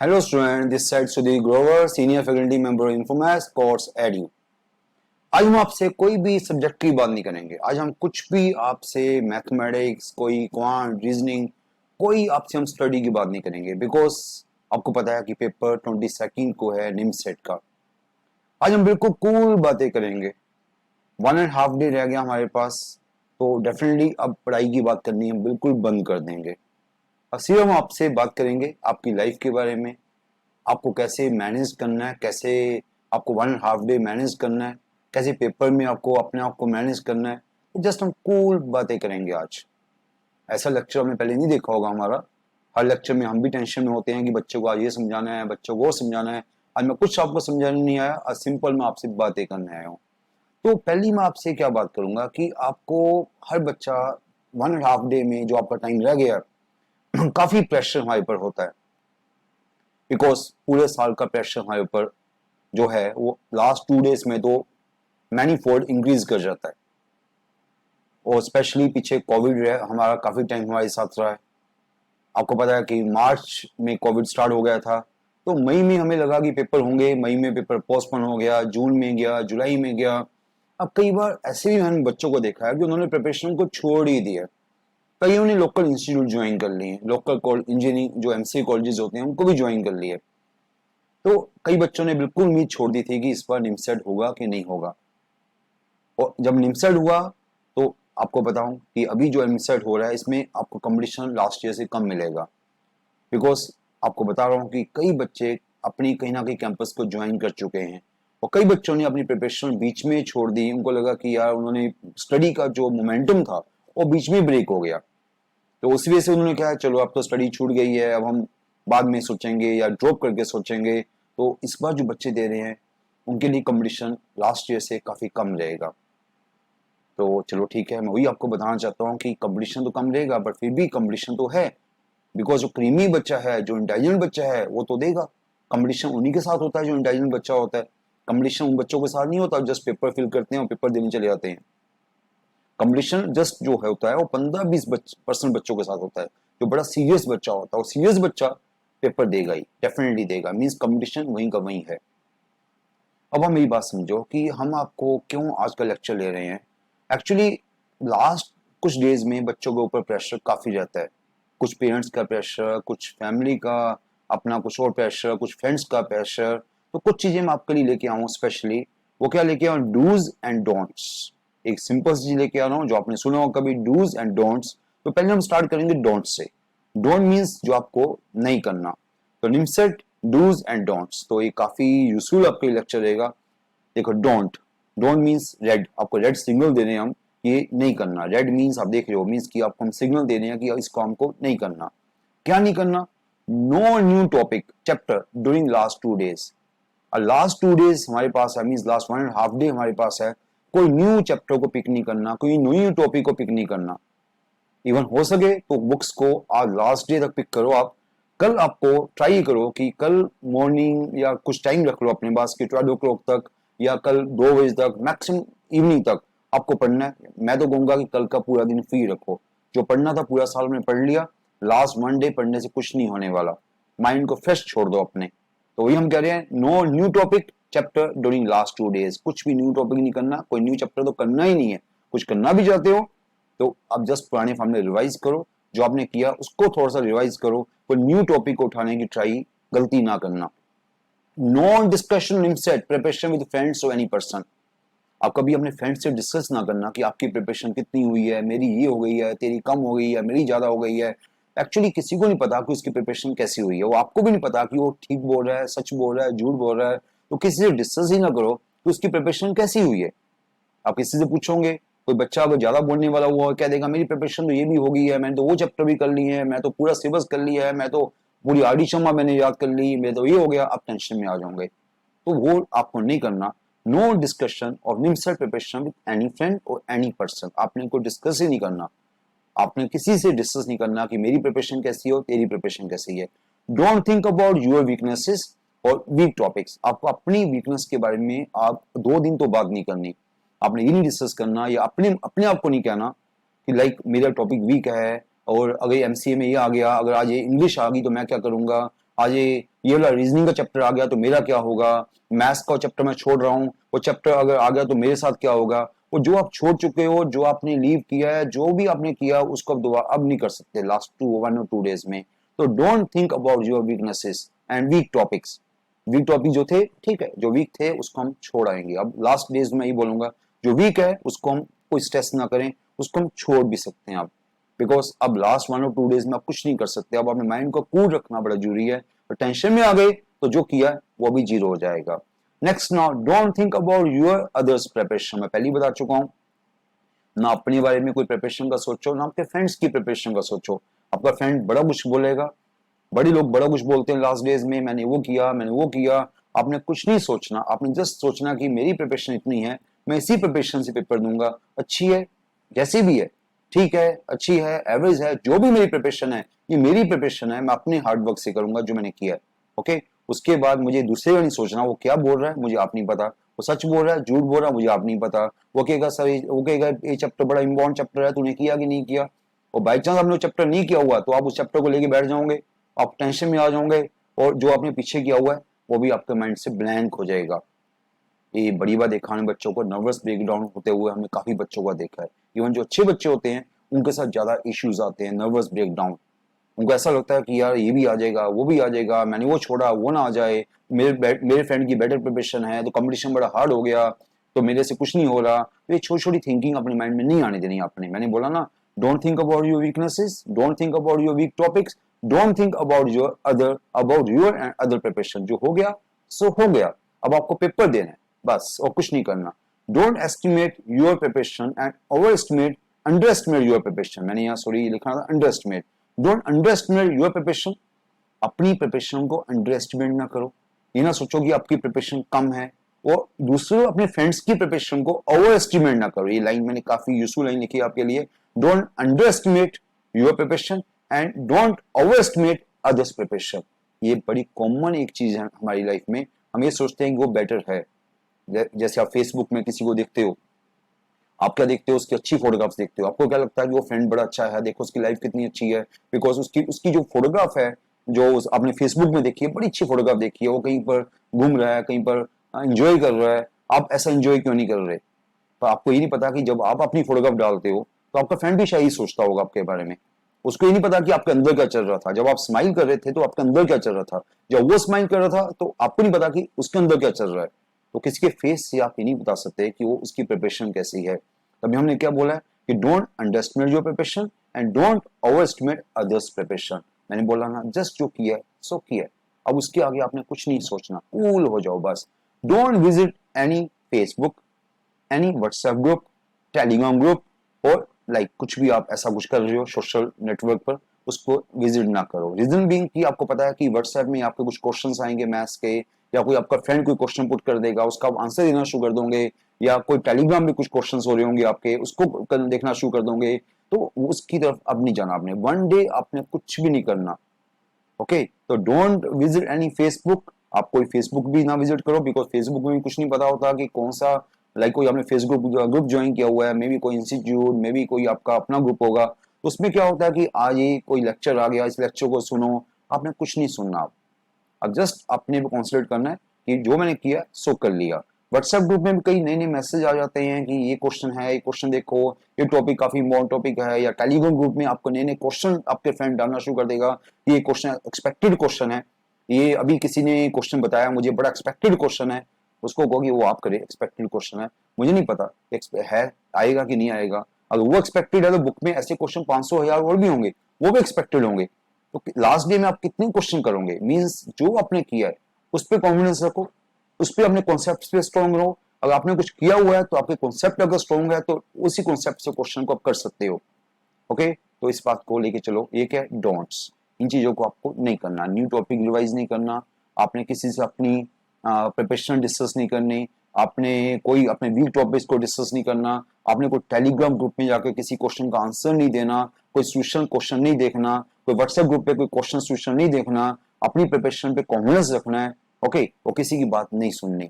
Hello student, this side Sudhir Grover, senior faculty member Infomass course Edu। आज हम आपसे कोई भी सब्जेक्ट की बात नहीं करेंगे। आज हम कुछ भी आपसे मैथमेटिक्स, कोई क्वांट, रीजनिंग, कोई आपसे हम स्टडी की बात नहीं करेंगे बिकॉज आपको पता है कि पेपर 22 को है निम सेट का। आज हम बिल्कुल कूल बातें करेंगे। 1.5 डे रह गया हमारे पास, तो डेफिनेटली अब पढ़ाई की बात करनी हम बिल्कुल बंद कर देंगे। अब सिर्फ हम आपसे बात करेंगे आपकी लाइफ के बारे में, आपको कैसे मैनेज करना है, कैसे आपको 1.5 डे मैनेज करना है, कैसे पेपर में आपको अपने आप को मैनेज करना है। तो जस्ट हम कूल बातें करेंगे आज। ऐसा लेक्चर हमने पहले नहीं देखा होगा हमारा। हर लेक्चर में हम भी टेंशन में होते हैं कि बच्चों को आज ये समझाना है, बच्चों को वो समझाना है। आज मैं कुछ आपको समझाने नहीं आया, आज सिंपल मैं आपसे बातें करने आया हूँ। तो पहली मैं आपसे क्या बात करूंगा कि आपको हर बच्चा 1.5 डे में जो आपका टाइम रह गया काफी प्रेशर हमारे ऊपर होता है बिकॉज पूरे साल का प्रेशर हमारे ऊपर जो है वो लास्ट 2 डेज में तो मैनीफोल्ड इंक्रीज कर जाता है। और स्पेशली पीछे कोविड हमारा काफी टाइम हमारे साथ रहा है। आपको पता है कि मार्च में कोविड स्टार्ट हो गया था, तो मई में हमें लगा कि पेपर होंगे, मई में पेपर पोस्टपोन हो गया, जून में गया, जुलाई में गया। अब कई बार ऐसे भी मैंने बच्चों को देखा है कि उन्होंने प्रिपरेशन को छोड़ ही दिया। कईयों ने लोकल इंस्टीट्यूट ज्वाइन कर लिए, लोकल इंजीनियरिंग जो एमसीए कॉलेजेस होते हैं उनको भी ज्वाइन कर लिए। तो कई बच्चों ने बिल्कुल उम्मीद छोड़ दी थी कि इस बार निमसेट होगा कि नहीं होगा। और जब निमसेट हुआ तो आपको बताऊं कि अभी जो निमसेट हो रहा है इसमें आपको कंपटीशन लास्ट ईयर से कम मिलेगा बिकॉज आपको बता रहा हूं कि कई बच्चे अपनी कहीं ना कहीं कैंपस को ज्वाइन कर चुके हैं और कई बच्चों ने अपनी प्रिपरेशन बीच में छोड़ दी। उनको लगा कि यार उन्होंने स्टडी का जो मोमेंटम था वो बीच में ब्रेक हो गया, तो उस वजह से उन्होंने कहा चलो अब तो स्टडी छूट गई है, अब हम बाद में सोचेंगे या ड्रॉप करके सोचेंगे। तो इस बार जो बच्चे दे रहे हैं उनके लिए कंपटीशन लास्ट ईयर से काफी कम रहेगा। तो चलो ठीक है, मैं वही आपको बताना चाहता हूँ कि कंपटीशन तो कम रहेगा बट फिर भी कंपटीशन तो है बिकॉज जो क्रीमी बच्चा है, जो इंटेलिजेंट बच्चा है वो तो देगा। कंपटीशन उन्हीं के साथ होता है जो इंटेलिजेंट बच्चा होता है। कंपटीशन उन बच्चों के साथ नहीं होता जस्ट पेपर फिल करते हैं और पेपर देने चले जाते हैं। कंपटीशन जस्ट जो होता है वो 15-20% बच्चों के साथ होता है। जो बड़ा सीरियस बच्चा होता है वो सीरियस बच्चा पेपर देगा ही, डेफिनेटली देगा। मींस कंपटीशन वहीं का वहीं है। अब हम मेरी बात समझो कि हम आपको क्यों आज का लेक्चर ले रहे हैं। एक्चुअली लास्ट कुछ डेज में बच्चों के ऊपर प्रेशर काफी रहता है। कुछ पेरेंट्स का प्रेशर, कुछ फैमिली का अपना कुछ और प्रेशर, कुछ फ्रेंड्स का प्रेशर। तो कुछ चीजें मैं आपके लिए लेके आऊँ स्पेशली। वो क्या लेके आऊँ? Do's and don'ts. एक सिंपल चीज लेके आ रहा हूँ जो आपने सुना होगा कभी, डूज एंड डोंट्स। तो पहले हम स्टार्ट करेंगे डोंट से। डोंट मीन्स जो आपको नहीं करना। तो निमसेट डूज एंड डोंट्स, तो ये काफी यूजफुल आपके लेक्चर रहेगा। देखो डोंट, डोंट मीन्स रेड, आपको रेड सिग्नल दे रहे हैं हम, ये नहीं करना। रेड मीन्स आप देख रहे हो, मीन्स कि आपको हम सिग्नल दे रहे हैं कि इसको हमको नहीं करना। क्या नहीं करना? No new topic chapter during last 2 days. और लास्ट 2 डेज हमारे पास है, मीन्स लास्ट 1.5 डे हमारे पास है। कोई न्यू चैप्टर को पिक नहीं करना, कोई न्यू टॉपिक को पिक नहीं करना। इवन हो सके तो बुक्स को आज लास्ट डे तक पिक करो आप। कल आपको ट्राई करो कि कल मॉर्निंग या कुछ टाइम रख लो अपने पास कि 12 o'clock तक या कल 2 बजे तक, मैक्सिमम इवनिंग तक आपको पढ़ना है। मैं तो कहूंगा कि कल का पूरा दिन फ्री रखो। जो पढ़ना था पूरा साल में पढ़ लिया, लास्ट 1 डे पढ़ने से कुछ नहीं होने वाला। माइंड को फ्रेश छोड़ दो अपने। तो वही हम कह रहे हैं, no new topic chapter during last 2 days. कुछ भी न्यू टॉपिक नहीं करना, कोई न्यू चैप्टर तो करना ही नहीं है। कुछ करना भी चाहते हो तो अब जस्ट पुराने फॉर्मूले रिवाइज करो, जो आपने किया उसको थोड़ा सा रिवाइज करो। कोई न्यू टॉपिक को उठाने की ट्राई गलती ना करना। No discussion in set preparation with friends or any person. आप कभी अपने फ्रेंड से डिस्कस ना करना कि आपकी प्रिपरेशन कितनी हुई है, मेरी ये हो गई है, तेरी कम हो गई है, मेरी ज्यादा हो गई है। एक्चुअली किसी को नहीं पता कि उसकी प्रिपरेशन कैसी हुई है, वो आपको भी नहीं पता कि वो ठीक बोल रहा है, सच बोल रहा है, झूठ बोल रहा है। तो किसी से डिस्कस ही ना करो कि उसकी प्रिपरेशन कैसी हुई है। आप किसी से पूछोगे, कोई बच्चा अगर ज्यादा बोलने वाला हुआ कह देगा मेरी प्रिपरेशन तो ये भी हो गई है, मैंने तो वो चैप्टर भी कर ली है, मैं तो पूरा सिलेबस कर लिया है, मैं तो पूरी आरडी शर्मा मैंने याद कर ली, मैं तो ये हो गया। आप टेंशन में आ जाओगे, तो वो आपको नहीं करना। नो डिस्कशन और NIMCET preparation with any friend और एनी पर्सन। आपने कोई डिस्कस ही नहीं करना। आपने किसी से डिस्कस नहीं करना कि मेरी प्रिपरेशन कैसी हो, तेरी प्रिपरेशन कैसी है। Don't think about your weaknesses और वीक टॉपिक्स। आपको अपनी वीकनेस के बारे में आप 2 दिन तो बात नहीं करनी। आपने ये नहीं डिस्कस करना या अपने अपने आप को नहीं कहना कि लाइक मेरा टॉपिक वीक है और अगर एमसीए में ये आ गया, अगर आज ये इंग्लिश आ गई तो मैं क्या करूंगा। आज ये वाला रीजनिंग का चैप्टर आ गया तो मेरा क्या होगा, मैथ्स का चैप्टर मैं छोड़ रहा हूँ, वो चैप्टर अगर आ गया तो मेरे साथ क्या होगा। वो जो आप छोड़ चुके हो, जो आपने लीव किया है, जो भी आपने किया उसको अब दोबारा अब नहीं कर सकते लास्ट 1 और 2 डेज में। तो don't think about your weaknesses and weak topics. Weak topic जो थे, ठीक है, जो वीक थे उसको हम छोड़ आएंगे। अब लास्ट डेज में यही बोलूंगा, जो वीक है उसको हम कोई स्ट्रेस ना करें, उसको हम छोड़ भी सकते हैं आप, बिकॉज अब लास्ट 1 और 2 डेज में आप कुछ नहीं कर सकते। अब अपने माइंड को कूल रखना बड़ा जरूरी है। तो टेंशन में आ गए तो जो किया वो भी जीरो हो जाएगा। Next, now don't think about your others preparation. मैं पहले ही बता चुका हूं, ना अपने बारे में कोई प्रिपरेशन का सोचो, ना आपके फ्रेंड्स की प्रिपरेशन का सोचो। आपका फ्रेंड बड़ा कुछ बोलेगा, बड़े लोग बड़ा कुछ बोलते हैं लास्ट डेज में, मैंने वो किया, मैंने वो किया। आपने कुछ नहीं सोचना, आपने जस्ट सोचना कि मेरी प्रिपरेशन इतनी है, मैं इसी प्रिपरेशन से पेपर दूंगा। अच्छी है, जैसी भी है, ठीक है, अच्छी है, एवरेज है, जो भी मेरी प्रिपरेशन है, ये मेरी प्रिपरेशन है, मैं अपने हार्ड वर्क से करूंगा जो मैंने किया है। ओके, उसके बाद मुझे दूसरे का नहीं सोचना वो क्या बोल रहा है, मुझे आप नहीं पता, वो सच बोल रहा है, झूठ बोल रहा है, मुझे आप नहीं पता। वो कहेगा सर, वो कहेगा ये चैप्टर बड़ा इंपॉर्टेंट चैप्टर है, तूने किया कि नहीं किया। और बाई चांस आपने वो चैप्टर नहीं किया हुआ तो आप उस चैप्टर को लेके बैठ जाओगे, आप टेंशन में आ जाओगे, और जो आपने पीछे किया हुआ है वो भी आपके माइंड से ब्लैंक हो जाएगा। ये बड़ी बात देखा है, बच्चों को नर्वस ब्रेकडाउन होते हुए हमने काफी बच्चों का देखा है। इवन जो अच्छे बच्चे होते हैं उनके साथ ज्यादा इश्यूज आते हैं, नर्वस ब्रेकडाउन। उनको ऐसा लगता है कि यार ये भी आ जाएगा, वो भी आ जाएगा, मैंने वो छोड़ा वो ना आ जाए, मेरे फ्रेंड की बेटर प्रिपरेशन है तो कंपटीशन बड़ा हार्ड हो गया, तो मेरे से कुछ नहीं हो रहा। तो ये छोटी छोटी थिंकिंग अपने माइंड में नहीं आने देनी आपने। मैंने बोला ना, don't think about your weaknesses, don't think about your weak topics, don't think about your and other preparation. जो हो गया सो हो गया, अब आपको पेपर देना है बस, और कुछ नहीं करना। Don't estimate your preparation and over estimate under estimate your preparation. मैंने यहाँ सॉरी लिखा था under estimate. Don't under estimate your preparation, अपनी प्रिपरेशन को अंडर एस्टिमेट ना करो। ये ना सोचो कि आपकी प्रिपरेशन कम है, और दूसरों अपने फ्रेंड्स की प्रिपरेशन को ओवर एस्टिमेट ना करो। ये लाइन मैंने काफी यूजफुल लाइन लिखी है आपके लिए। Don't under estimate your preparation and don't over estimate others preparation. ये बड़ी कॉमन एक चीज है हमारी लाइफ में, हम ये सोचते हैं कि वो बेटर है। जैसे आप फेसबुक में किसी को देखते हो, आप क्या देखते हो, उसकी अच्छी फोटोग्राफ्स देखते हो, आपको क्या लगता है कि वो फ्रेंड बड़ा अच्छा है, देखो उसकी लाइफ कितनी अच्छी है, बिकॉज उसकी उसकी जो फोटोग्राफ है, जो आपने फेसबुक में देखी है, बड़ी अच्छी फोटोग्राफ देखी है, वो कहीं पर घूम रहा है, कहीं पर एंजॉय कर रहा है। आप ऐसा एंजॉय क्यों नहीं कर रहे? तो आपको ये नहीं पता कि जब आप अपनी फोटोग्राफ डालते हो तो आपका फ्रेंड भी शायद सोचता होगा आपके बारे में। उसको ये नहीं पता कि आपके अंदर क्या चल रहा था। जब आप स्माइल कर रहे थे तो आपके अंदर क्या चल रहा था, जब वो स्माइल कर रहा था तो आपको नहीं पता कि उसके अंदर क्या चल रहा है। तो किसी के फेस से आप ये नहीं बता सकते कि वो उसकी प्रिपरेशन कैसी है। तभी हमने क्या बोला है कि don't under estimate your preparation and don't over estimate others preparation. मैंने बोला ना, जस्ट जो किया है सो किया है, अब उसके आगे आपने कुछ नहीं सोचना, कूल हो जाओ बस। Don't visit any Facebook, any WhatsApp group, Telegram group, और लाइक कुछ भी आप ऐसा कुछ कर रहे हो सोशल नेटवर्क पर, उसको विजिट ना करो। रीजन बीइंग कि आपको पता है कि व्हाट्सएप में आपके कुछ क्वेश्चंस आएंगे मैथ्स के, या कोई आपका फ्रेंड कोई क्वेश्चन पुट कर देगा, उसका आप आंसर देना शुरू कर दोगे, या कोई टेलीग्राम में कुछ क्वेश्चंस हो रहे होंगे आपके, उसको देखना शुरू कर दोगे। तो उसकी तरफ अब नहीं जाना आपने, वन डे आपने कुछ भी नहीं करना। ओके, तो डोंट विजिट एनी फेसबुक। आप कोई फेसबुक भी ना विजिट करो, बिकॉज फेसबुक में भी कुछ नहीं पता होता कि कौन सा, लाइक कोई आपने फेसबुक ग्रुप ज्वाइन किया हुआ है, मे बी कोई इंस्टीट्यूट, मे बी कोई आपका अपना ग्रुप होगा, तो उसमें क्या होता है कि आज ये कोई लेक्चर आ गया, इस लेक्चर को सुनो, आपने कुछ नहीं सुनना। अब जस्ट अपने को कॉन्सेंट्रेट करना है कि जो मैंने किया सो कर लिया। व्हाट्सएप ग्रुप में भी कई नए नए मैसेज आ जाते हैं कि ये क्वेश्चन है, ये क्वेश्चन देखो, ये टॉपिक काफी इम्पोर्टेंट टॉपिक है। या टेलीग्राम ग्रुप में आपको नए नए क्वेश्चन आपके फ्रेंड डालना शुरू कर देगा, ये क्वेश्चन एक्सपेक्टेड क्वेश्चन है, ये अभी किसी ने क्वेश्चन बताया मुझे, बड़ा एक्सपेक्टेड क्वेश्चन है, उसको कहो कि वो आप करे, एक्सपेक्टेड क्वेश्चन है, मुझे नहीं पता है आएगा कि नहीं आएगा। अगर वो एक्सपेक्टेड है तो बुक में ऐसे क्वेश्चन 500,000 और भी होंगे, वो भी एक्सपेक्टेड होंगे। तो लास्ट डे में आप कितने क्वेश्चन करोगे? मींस जो आपने किया है उस पर कॉन्फिडेंस रखो, उस पर अपने कॉन्सेप्ट पे स्ट्रॉन्ग रहो। अगर आपने कुछ किया हुआ है तो आपके कॉन्सेप्ट अगर स्ट्रॉन्ग है तो उसी कॉन्सेप्ट से क्वेश्चन को आप कर सकते हो। ओके, तो इस बात को लेके चलो। ये क्या है? डोंट्स। इन चीजों को आपको नहीं करना, न्यू टॉपिक रिवाइज नहीं करना, आपने किसी से अपनी प्रिपरेशन डिस्कस नहीं करनी, आपने कोई अपने वीक टॉपिक्स को डिस्कस नहीं करना, आपने कोई टेलीग्राम ग्रुप में जाकर किसी क्वेश्चन का आंसर नहीं देना, कोई सोल्यूशन क्वेश्चन नहीं देखना, कोई व्हाट्सएप ग्रुप पे कोई क्वेश्चन सोल्यूशन नहीं देखना, अपनी प्रिपरेशन पे कॉन्फिडेंस रखना है। ओके, वो किसी की बात नहीं सुननी,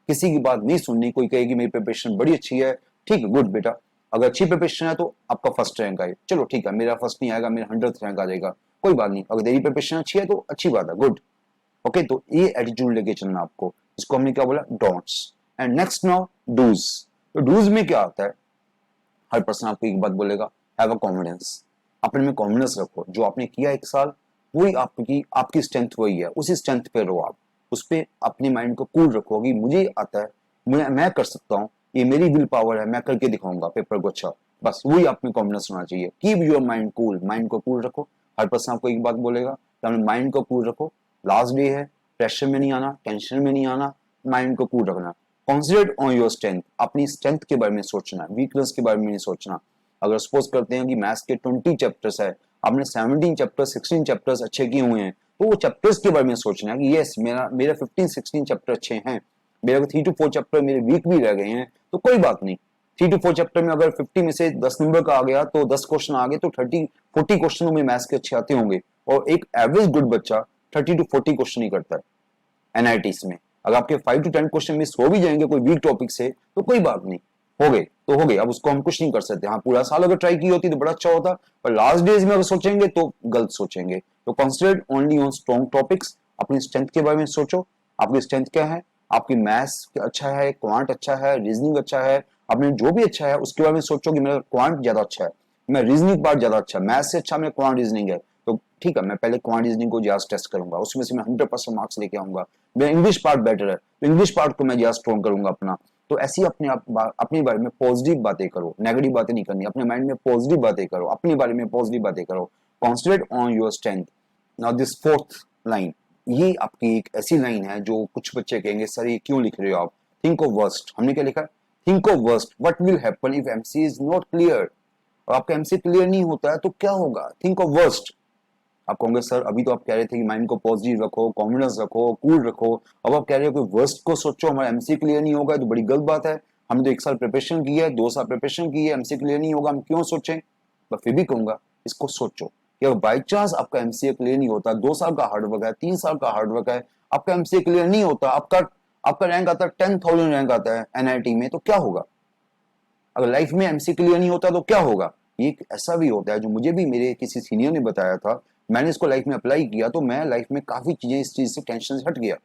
किसी की बात नहीं सुननी। कोई कहेगी मेरी प्रिपरेशन बड़ी अच्छी है, ठीक है, गुड बेटा, अगर अच्छी प्रिपरेशन है तो आपका फर्स्ट रैंक आए, चलो ठीक है, मेरा फर्स्ट नहीं आएगा, मेरा 100th रैंक आ जाएगा, कोई बात नहीं, अगर तेरी प्रिपरेशन अच्छी है तो अच्छी बात है, गुड। ओके, तो ये एटीट्यूड लेके चलना आपको, इसको हमने क्या बोला, don'ts. And next now do's. तो डूज में क्या आता है, हर पर्सन आपको एक बात बोलेगा, हैव अ कॉन्फिडेंस। अपने में कॉन्फिडेंस रखो, जो आपने किया एक साल वही आपकी आपकी स्ट्रेंथ वही है, उसी स्ट्रेंथ पे रहो आप, उस पर अपने माइंड को कूल रखो कि मुझे आता है, मैं कर सकता हूँ, ये मेरी विल पावर है, मैं करके दिखाऊंगा पेपर को अच्छा। बस वही आप में कॉन्फिडेंस होना चाहिए। Keep your mind cool, mind को कूल रखो। हर पर्सन आपको एक बात बोलेगा, तो अपने माइंड को कूल रखो। लास्ट डे है, प्रेशर में नहीं आना, टेंशन में नहीं आना, माइंड को कूल रखना। कॉन्सेंट्रेट ऑन योर स्ट्रेंथ, अपनी स्ट्रेंथ के बारे में सोचना, वीकनेस के बारे में नहीं सोचना। अगर सपोज करते हैं कि मैथ्स के 20 चैप्टर्स है, आपने 17 चैप्टर्स 16 चैप्टर्स अच्छे किए हुए हैं, तो वो चैप्टर्स के बारे में सोचना है कि यस मेरा मेरा 15-16 चैप्टर अच्छे हैं, मेरे 3 to 4 चैप्टर मेरे वीक भी रह गए हैं, तो कोई बात नहीं। 3 to 4 चैप्टर में अगर 50 में से 10 नंबर का आ गया तो 10 क्वेश्चन आ गए, तो 30-40 क्वेश्चनों में मैथ्स के अच्छे आते होंगे। और एक एवरेज गुड बच्चा 30 to 40 क्वेश्चन ही करता है एनआईटीज में। अगर आपके 5 to 10 क्वेश्चन मिस हो भी जाएंगे कोई वीक टॉपिक से, तो कोई बात नहीं, हो गए तो हो गए, अब उसको हम कुछ नहीं कर सकते। हाँ, पूरा साल अगर ट्राई की होती तो बड़ा अच्छा होता, पर लास्ट डेज में अगर सोचेंगे तो गलत सोचेंगे। तो concentrate only on strong topics, अपनी स्ट्रेंथ के बारे में सोचो, आपकी स्ट्रेंथ क्या है, आपकी मैथ्स अच्छा है, क्वांट अच्छा है, रीजनिंग अच्छा है, आपने जो भी अच्छा है उसके बारे में सोचो कि मेरा क्वांट ज्यादा अच्छा है, मैं रीजनिंग पार्ट ज्यादा अच्छा है, मैथ्स से अच्छा मेरा क्वांट रीजनिंग है, तो ठीक है मैं पहले क्वांट रीजनिंग को ज्यादा टेस्ट करूंगा, उसमें से मैं 100% मार्क्स लेके आऊंगा। मेरा इंग्लिश पार्ट बेटर है तो इंग्लिश पार्ट को मैं ज्यादा स्ट्रॉन्ग करूंगा अपना। तो ऐसी अपने बारे में पॉजिटिव बातें करो, नेगेटिव बातें नहीं करनी, अपने माइंड में पॉजिटिव बातें करो, अपने बारे में पॉजिटिव बातें करो। Concentrate on your strength. Now this fourth line, ये आपकी एक ऐसी लाइन है जो कुछ बच्चे कहेंगे सर ये क्यों लिख रहे हो आप, थिंक ऑफ वर्स्ट। हमने क्या लिखा, think of worst, what will happen if MC is not clear. और आपका एमसी क्लियर नहीं होता है तो क्या होगा, थिंक ऑफ वर्स्ट। आप कहोगे सर अभी तो आप कह रहे थे कि माइंड को पॉजिटिव रखो, कॉन्फिडेंस रखो, कूल रखो, अब आप कह रहे हो कि वर्स्ट को सोचो, हमारा एमसी क्लियर नहीं होगा, तो बड़ी गलत बात है। हमने तो 1 साल प्रिपरेशन की है, 2 साल प्रिपरेशन की है, एमसी क्लियर नहीं होगा, हम क्यों सोचें। मैं फिर भी कहूंगा इसको सोचो कि अगर बाई चांस आपका एमसीए क्लियर नहीं होता, 2 साल का हार्डवर्क है, 3 साल का हार्डवर्क है, आपका एमसीए क्लियर नहीं होता, आपका आपका रैंक आता है 10,000 रैंक आता है एनआईटी में, तो क्या होगा। अगर लाइफ में एमसी क्लियर नहीं होता तो क्या होगा। ये ऐसा भी होता है जो मुझे भी मेरे किसी सीनियर ने बताया था, मैंने इसको लाइफ में अप्लाई किया तो मैं लाइफ में काफी चीजें इस चीज से टेंशन से हट गया।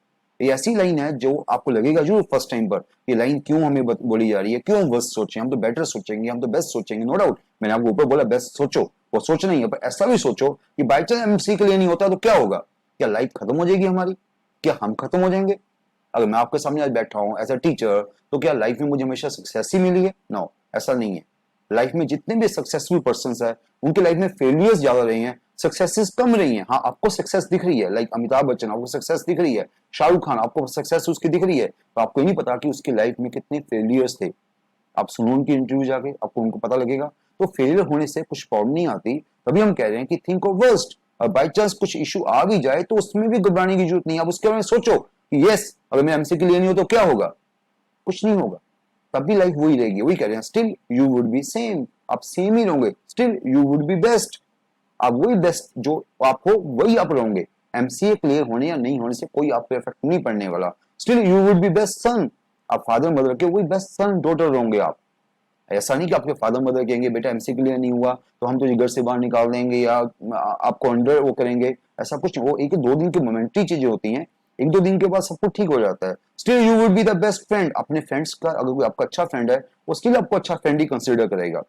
ये ऐसी लाइन है जो आपको लगेगा जरूर फर्स्ट टाइम पर, ये लाइन क्यों हमें बोली जा रही है, क्यों वर्स्ट सोचें, हम तो बेटर सोचेंगे, हम तो बेस्ट सोचेंगे, नो डाउट। मैंने आपको ऊपर बोला बेस्ट सोचो, वो सोचना ही है, पर ऐसा भी सोचो कि बाई चांस एमसी क्लियर नहीं होता तो क्या होगा, क्या लाइफ खत्म हो जाएगी हमारी, क्या हम खत्म हो जाएंगे। अगर मैं आपके सामने आज बैठा हूं एज अ टीचर, तो क्या लाइफ में मुझे हमेशा सक्सेस ही मिली है, नो, ऐसा नहीं है। लाइफ में जितने भी सक्सेसफुल पर्सन है उनके लाइफ में फेलियर्स ज्यादा रही हैं, सक्सेसेस कम रही हैं। हाँ, आपको सक्सेस दिख रही है, लाइक अमिताभ बच्चन आपको सक्सेस दिख रही है, शाहरुख खान आपको सक्सेस उसकी दिख रही है, तो आपको नहीं पता कि उसकी लाइफ में कितने फेलियर्स थे। आप सुनो उनकी इंटरव्यू जाके, आपको उनको पता लगेगा। तो फेलियर होने से कुछ प्रॉब्लम नहीं आती, तभी हम कह रहे हैं कि थिंक ऑफ वर्स्ट। और बाई चांस कुछ इशू आ भी जाए तो उसमें भी घबराने की जरूरत नहीं, आप उसके बारे में सोचो कि यस अगर मैं एमसी के लिए नहीं हो तो क्या होगा, कुछ नहीं होगा, तब भी लाइफ वही रहेगी। वही कह रहे हैं, still you would be same, आप सेम ही रहोगे, still you would be best, आप वही बेस्ट जो आप हो वही आप रहोगे। एमसीए क्लियर होने या नहीं होने से कोई आप पे इफेक्ट नहीं पड़ने वाला, still you would be best सन, आप फादर मदर के वही बेस्ट सन डॉटर रहोगे आप। ऐसा नहीं कि आपके फादर मदर कहेंगे बेटा एमसी क्लियर नहीं हुआ तो हम तुझे घर से बाहर निकाल देंगे या आपको अंडर वो करेंगे, ऐसा कुछ नहीं। वो एक 2 दिन की मोमेंटरी चीजें होती हैं, 1-2 दिन के बाद सब कुछ ठीक हो जाता है। Still you would be the best friend, अपने फ्रेंड्स का अगर कोई आपका अच्छा फ्रेंड है वो स्टिल आपको अच्छा फ्रेंड ही कंसिडर करेगा,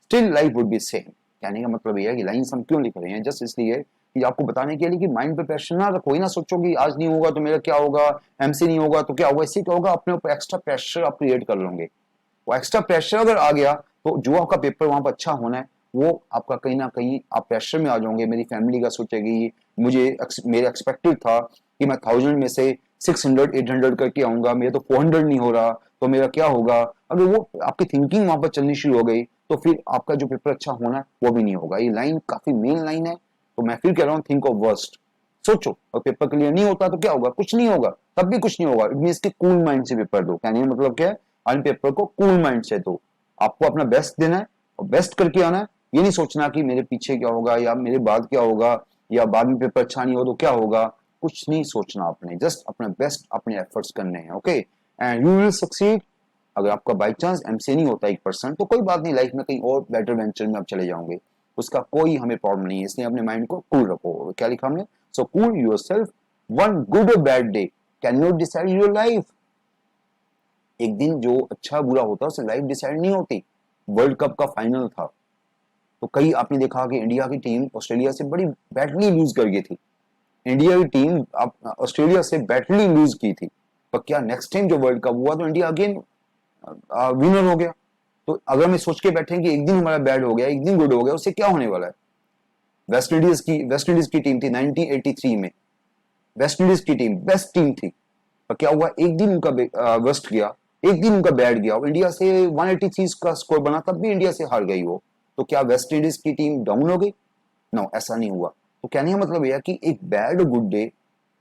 still life would be same. कहने का मतलब यह है कि लाइन्स हम क्यों लिख रहे हैं, जस्ट इसलिए कि आपको बताने के लिए कि माइंड पे प्रेशर ना रखो, ही ना सोचो कि आज नहीं होगा तो मेरा क्या होगा, एमसी नहीं होगा तो क्या होगा, इससे क्या होगा अपने ऊपर एक्स्ट्रा प्रेशर आप क्रिएट कर लोगे। वो एक्स्ट्रा प्रेशर अगर आ गया तो जो आपका पेपर वहां पर अच्छा होना है वो आपका कहीं ना कहीं आप प्रेशर में आ जाओगे। मेरी फैमिली का सोचेगी, मुझे मेरे एक्सपेक्टेड था कि मैं 1000 में से 600-800 करके आऊंगा, मेरा तो 400 नहीं हो रहा, तो मेरा क्या होगा। अगर वो आपकी थिंकिंग वहां पर चलनी शुरू हो गई तो फिर आपका जो पेपर अच्छा होना है वो भी नहीं होगा। ये लाइन काफी मेन लाइन है, तो मैं फिर कह रहा हूँ थिंक ऑफ वर्स्ट। सोचो और पेपर क्लियर नहीं होता तो क्या होगा, कुछ नहीं होगा, तब भी कुछ नहीं होगा। इट मींस कि कूल माइंड से पेपर दो, कहने का मतलब क्या है, आज पेपर को कूल माइंड से दो, आपको अपना बेस्ट देना है और बेस्ट करके आना है। ये नहीं सोचना कि मेरे पीछे क्या होगा या मेरे बाद क्या होगा या बाद में पेपर अच्छा नहीं हो तो क्या होगा, कुछ नहीं सोचना आपने, जस्ट अपना बेस्ट अपने एफर्ट्स करने हैं। Okay, and you will succeed. अगर आपका बाई चांस एमसीए नहीं होता 1% तो कोई बात नहीं, लाइफ में कहीं और बेटर वेंचर में आप चले जाओगे। उसका कोई हमें प्रॉब्लम नहीं है, इसलिए अपने माइंड को कूल रखो। क्या लिखा हमने? So cool yourself, one good or bad day can not decide your life. एक दिन जो अच्छा बुरा होता है उससे लाइफ डिसाइड नहीं होती। वर्ल्ड कप का फाइनल था, तो कई आपने देखा कि इंडिया की टीम ऑस्ट्रेलिया से बड़ी बैडली लूज कर गई थी। इंडिया की टीम ऑस्ट्रेलिया से बैडली लूज की थी, पर क्या नेक्स्ट टाइम जो वर्ल्ड कप हुआ तो इंडिया अगेन विनर हो गया। तो अगर हम सोच के बैठे कि एक दिन हमारा बैड हो गया, एक दिन गुड हो गया, उससे क्या होने वाला है? वेस्ट इंडीज की टीम थी 1983 में, वेस्ट इंडीज की टीम बेस्ट टीम थी, पर क्या हुआ, एक दिन उनका वेस्ट गया, एक दिन उनका बैड गया, इंडिया से 183 का स्कोर बना, तब भी इंडिया से हार गई वो। तो क्या वेस्ट इंडीज की टीम डाउन हो गई? नो, ऐसा नहीं हुआ। तो कहने का मतलब यह कि एक बैड और गुड डे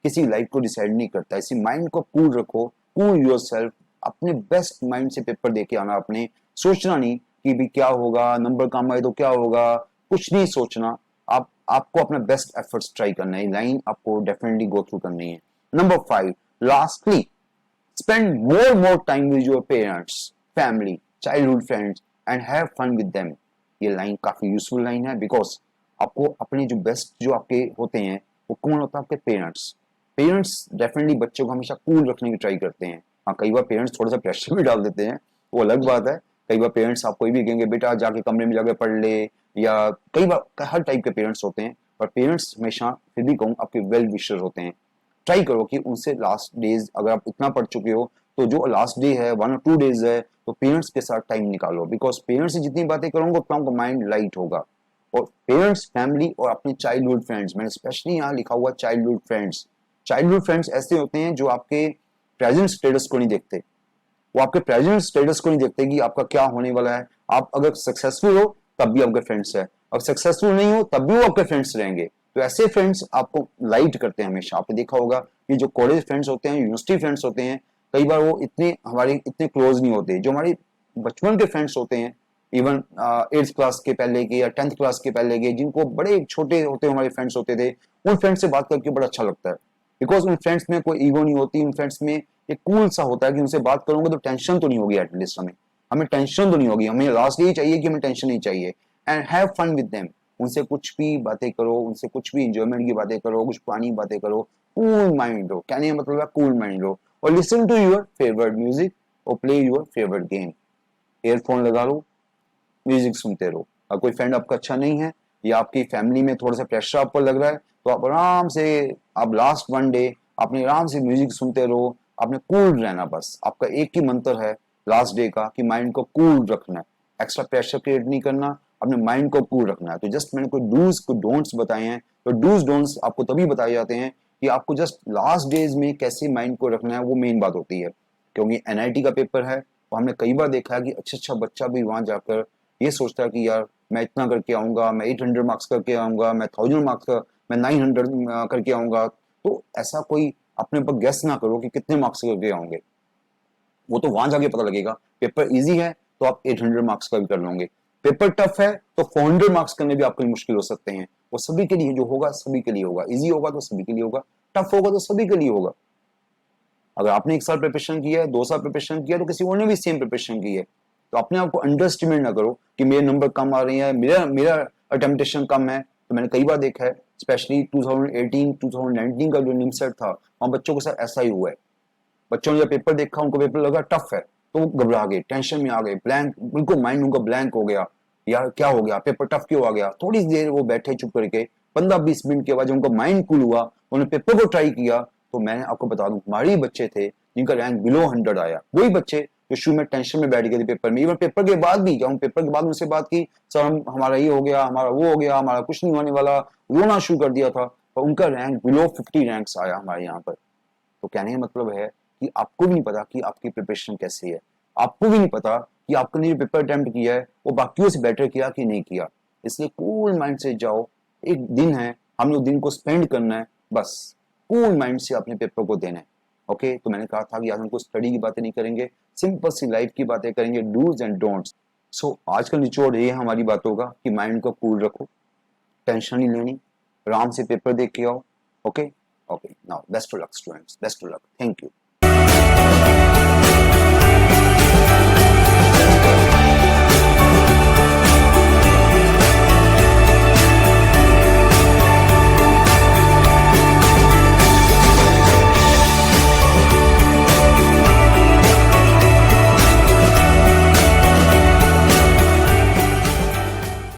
किसी लाइफ को डिसाइड नहीं करता। इसी माइंड को कूल रखो, कूल योरसेल्फ, अपने बेस्ट माइंड से पेपर देके आना। अपने सोचना नहीं कि भी क्या होगा, नंबर कम आए तो क्या होगा, कुछ नहीं सोचना। आपको अपना बेस्ट एफर्ट्स ट्राई करना है, लाइन आपको डेफिनेटली गो थ्रू करनी है। Number 5, lastly, spend more time with your parents, family, childhood friends and have fun with them। ये लाइन काफी यूजफुल लाइन है, बिकॉज आपको अपने जो बेस्ट जो आपके होते हैं वो कौन होता है? आपके पेरेंट्स। पेरेंट्स डेफिनेटली बच्चों को हमेशा कूल रखने की ट्राई करते हैं। हाँ, कई बार पेरेंट्स थोड़ा सा प्रेशर भी डाल देते हैं, वो अलग बात है। कई बार पेरेंट्स आपको ये भी कहेंगे बेटा जाके कमरे में जाके पढ़ ले, या कई बार हर टाइप के पेरेंट्स होते हैं, पर पेरेंट्स हमेशा फिर भी कहूँ आपके वेल विशर होते हैं। ट्राई करो कि उनसे लास्ट डेज अगर आप इतना पढ़ चुके हो तो जो लास्ट डे है 1 और 2 डेज है तो पेरेंट्स के साथ टाइम निकालो, बिकॉज पेरेंट्स से जितनी बातें करोगे उतना आपका माइंड लाइट होगा। और पेरेंट्स, फैमिली और अपने चाइल्डहुड फ्रेंड्स, मैंने स्पेशली यहाँ लिखा हुआ चाइल्डहुड फ्रेंड्स। चाइल्डहुड फ्रेंड्स ऐसे होते हैं जो आपके प्रेजेंट स्टेटस को नहीं देखते, वो आपके प्रेजेंट स्टेटस को नहीं देखते कि आपका क्या होने वाला है। आप अगर सक्सेसफुल हो तब भी आपके फ्रेंड्स है, और सक्सेसफुल नहीं हो तब भी वो आपके फ्रेंड्स रहेंगे। तो ऐसे फ्रेंड्स आपको लाइट करते हैं हमेशा। आपने देखा होगा कि जो कॉलेज फ्रेंड्स होते हैं, यूनिवर्सिटी फ्रेंड्स होते हैं, कई बार वो इतने हमारे इतने क्लोज नहीं होते। जो हमारे बचपन के फ्रेंड्स होते हैं, इवन 8th क्लास के पहले के या 10th क्लास के पहले के, जिनको बड़े छोटे होते हमारे फ्रेंड्स होते थे, उन फ्रेंड्स से बात करके बड़ा अच्छा लगता है, बिकॉज उन फ्रेंड्स में कोई ईगो नहीं होती। उन फ्रेंड्स में एक कूल सा होता है कि उनसे बात करोगे तो टेंशन तो नहीं होगी, एटलीस्ट हमें टेंशन तो नहीं होगी। हमें लास्ट यही चाहिए कि हमें टेंशन नहीं चाहिए। And have fun with them, उनसे कुछ भी बातें करो, उनसे कुछ भी इंजॉयमेंट की बातें करो, कुछ पुरानी बातें करो, कूल माइंड लो। कहने का मतलब है कूल माइंड लो, और listen to your favourite music और play your favourite game. Earphone लगा लो, म्यूजिक सुनते रहो। अगर कोई फ्रेंड आपका अच्छा नहीं है या आपकी फैमिली में थोड़ा सा प्रेशर आप पर लग रहा है तो आप आराम से, आप लास्ट 1 डे अपने आराम से म्यूजिक सुनते रहो। आपने कूल रहना, बस आपका एक ही मंत्र है लास्ट डे का कि माइंड को कूल रखना है, एक्स्ट्रा प्रेशर क्रिएट नहीं करना, अपने माइंड को कूल रखना है। तो जस्ट मैंने कोई डूज को डोंट्स बताए हैं, तो डूज डोंट्स आपको तभी बताए जाते हैं कि आपको जस्ट लास्ट डेज में कैसे माइंड को रखना है, वो मेन बात होती है। क्योंकि एनआईटी का पेपर है, तो हमने कई बार देखा है कि अच्छा बच्चा भी वहां जाकर ये सोचता है कि यार मैं इतना करके आऊंगा, मैं 800 मार्क्स करके आऊंगा, मैं 1000 मार्क्स का, मैं 900 करके आऊंगा। तो ऐसा कोई अपने ऊपर गेस ना करो कि कितने मार्क्स करके आऊंगे, वो तो वहां जाके पता लगेगा। पेपर इजी है तो आप 800 मार्क्स का भी कर लोगे, पेपर टफ है तो 400 मार्क्स करने भी आपके लिए मुश्किल हो सकते हैं। वो सभी के लिए जो होगा सभी के लिए होगा, इजी होगा तो सभी के लिए होगा, टफ होगा तो सभी के लिए होगा। अगर आपने 1 साल प्रिपरेशन किया है, 2 साल प्रिपरेशन किया, तो किसी और ने भी सेम प्रिपरेशन की है। तो अपने आप को अंडर एस्टिमेट ना करो कि मेरे नंबर कम आ रहे हैं, मेरा मेरा अटेम्पटेशन कम है। तो मैंने कई बार देखा है, स्पेशली 2018 2019 का जो निमसेट था, वहां बच्चों के साथ ऐसा ही हुआ है। बच्चों ने जब पेपर देखा, उनको पेपर लगा टफ है, तो वो घबरा गए, टेंशन में आ गए, ब्लैंक, बिल्कुल माइंड उनका ब्लैंक हो गया। यार क्या हो गया, पेपर टफ क्यों आ गया? थोड़ी देर वो बैठे चुप करके, 15-20 मिनट के बाद जब उनका माइंड कूल हुआ, उन्होंने पेपर को ट्राई किया, तो मैंने आपको बता दूं हमारे बच्चे थे जिनका रैंक बिलो 100 आया। वही बच्चे जो शुरू में टेंशन में बैठ गए थे पेपर में, इवन पेपर के बाद भी, हम पेपर के बाद उनसे बात की, सर हमारा ये हो गया, हमारा वो हो गया, हमारा कुछ नहीं होने वाला, रोना शुरू कर दिया था, और उनका रैंक बिलो 50 रैंक्स आया हमारे यहाँ पर। तो कहने का मतलब है कि आपको भी नहीं पता कि आपकी प्रिपरेशन कैसी है, आपको भी नहीं पता कि आपने जो पेपर अटेम्प्ट किया है वो बाकियों से बेटर किया कि नहीं किया। इसलिए कूल माइंड से जाओ, एक दिन है, हम लोग दिन को स्पेंड करना है, बस कूल माइंड से अपने पेपर को देना है। ओके, तो मैंने कहा था कि आज हम कुछ स्टडी की बातें नहीं करेंगे, सिंपल सी लाइफ की बातें करेंगे, डूज एंड डोंट्स। सो आज का निचोड़ ये हमारी बातों का कि माइंड को कूल रखो, टेंशन नहीं लेनी, आराम से पेपर देख के आओ। Okay, now best of luck students, best of luck, thank you.